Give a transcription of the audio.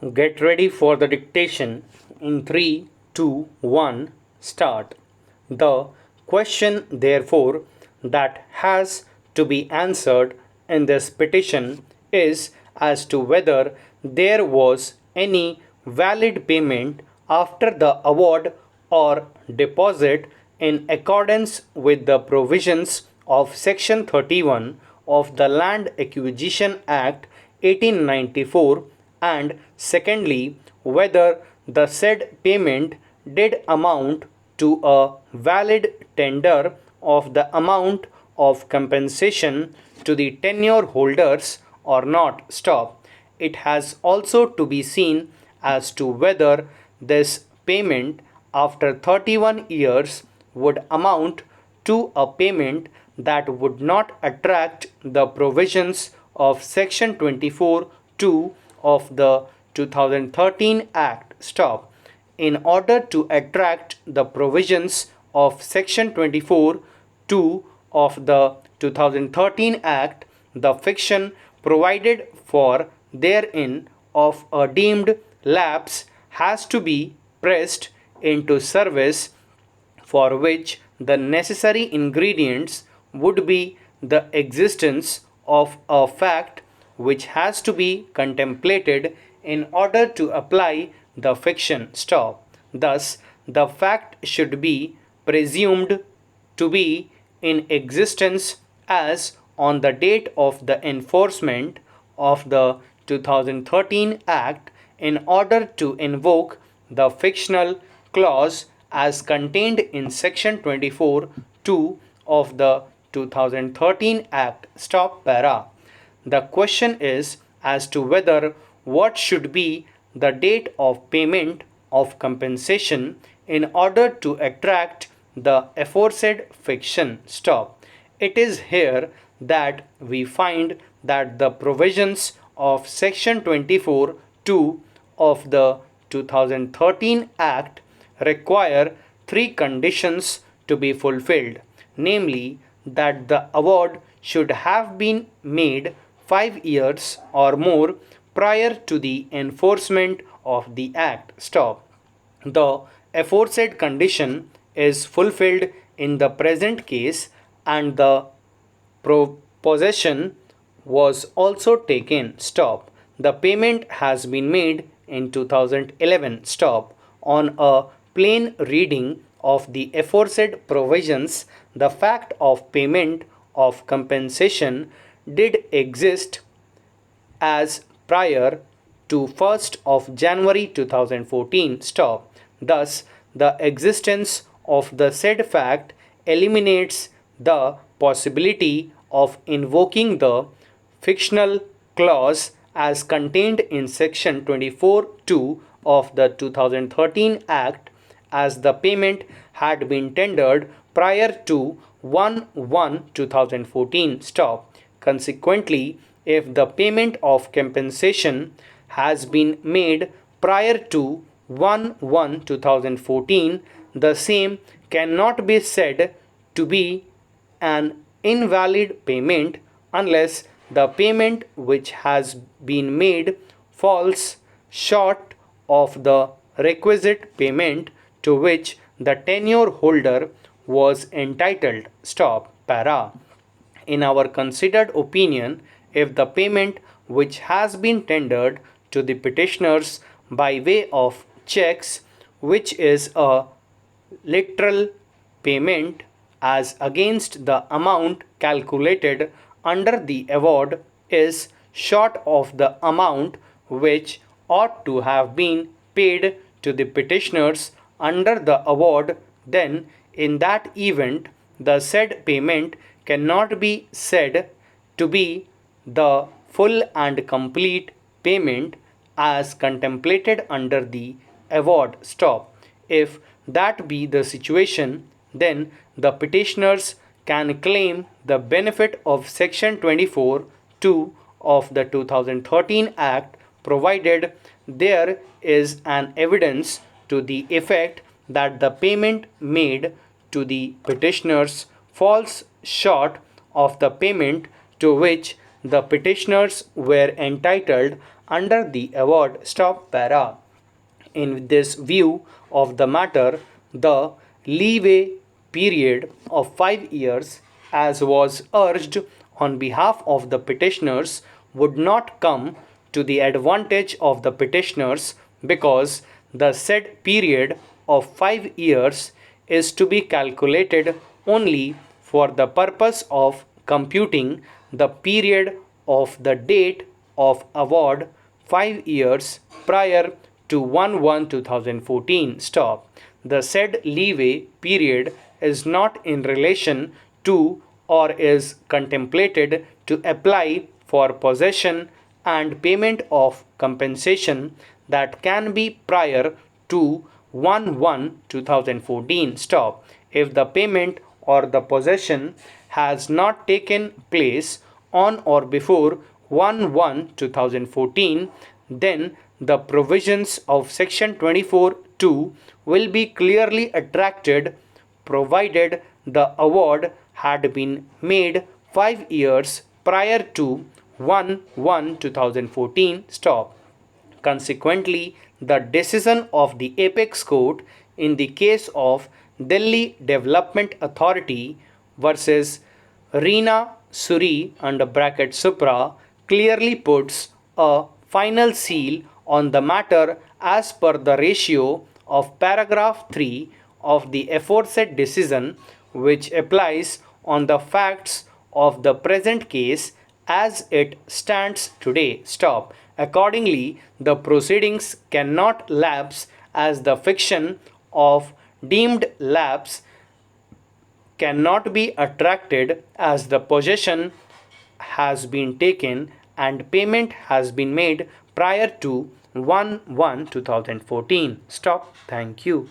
Get ready for the dictation in 3, 2, 1, start. The question, therefore, that has to be answered in this petition is as to whether there was any valid payment after the award or deposit in accordance with the provisions of Section 31 of the Land Acquisition Act 1894, and secondly, whether the said payment did amount to a valid tender of the amount of compensation to the tenure holders or not. Stop. It has also to be seen as to whether this payment after 31 years would amount to a payment that would not attract the provisions of Section 24(2) of the 2013 Act. Stop. In order to attract the provisions of Section 24(2) of the 2013 Act, the fiction provided for therein of a deemed lapse has to be pressed into service, for which the necessary ingredients would be the existence of a fact which has to be contemplated in order to apply the fiction. Stop. Thus, the fact should be presumed to be in existence as on the date of the enforcement of the 2013 Act in order to invoke the fictional clause as contained in Section 24(2) of the 2013 Act. Stop para. The question is as to whether what should be the date of payment of compensation in order to attract the aforesaid fiction. Stop. It is here that we find that the provisions of Section 24(2) of the 2013 Act require three conditions to be fulfilled, namely that the award should have been made 5 years or more prior to the enforcement of the Act. Stop. The aforesaid condition is fulfilled in the present case, and the possession was also taken. Stop. The payment has been made in 2011. Stop. On a plain reading of the aforesaid provisions, the fact of payment of compensation did exist as prior to 1st of January 2014. Stop. Thus, the existence of the said fact eliminates the possibility of invoking the fictional clause as contained in Section 24(2) of the 2013 Act, as the payment had been tendered prior to 1/1/2014. Stop. Consequently, if the payment of compensation has been made prior to 1/1/2014, the same cannot be said to be an invalid payment unless the payment which has been made falls short of the requisite payment to which the tenure holder was entitled. Stop. Para. In our considered opinion, if the payment which has been tendered to the petitioners by way of checks, which is a literal payment as against the amount calculated under the award, is short of the amount which ought to have been paid to the petitioners under the award, then in that event the said payment cannot be said to be the full and complete payment as contemplated under the award. Stop. If that be the situation, then the petitioners can claim the benefit of Section 24(2) of the 2013 Act, provided there is an evidence to the effect that the payment made to the petitioners falls short of the payment to which the petitioners were entitled under the award. Stop para. In this view of the matter, the leeway period of 5 years, as was urged on behalf of the petitioners, would not come to the advantage of the petitioners because the said period of 5 years is to be calculated only for the purpose of computing the period of the date of award 5 years prior to 1/1/2014. Stop. The said leeway period is not in relation to or is contemplated to apply for possession and payment of compensation that can be prior to 1/1/2014. Stop. If the payment or the possession has not taken place on or before 1/1/2014, then the provisions of section 24(2) will be clearly attracted provided the award had been made 5 years prior to 1/1/2014. Stop. Consequently, the decision of the apex court in the case of Delhi Development Authority versus Reena Suri under bracket Supra clearly puts a final seal on the matter as per the ratio of paragraph 3 of the aforesaid decision, which applies on the facts of the present case as it stands today. Stop. Accordingly, the proceedings cannot lapse as the fiction of deemed lapse cannot be attracted as the possession has been taken and payment has been made prior to 1/1/2014. Stop. Thank you.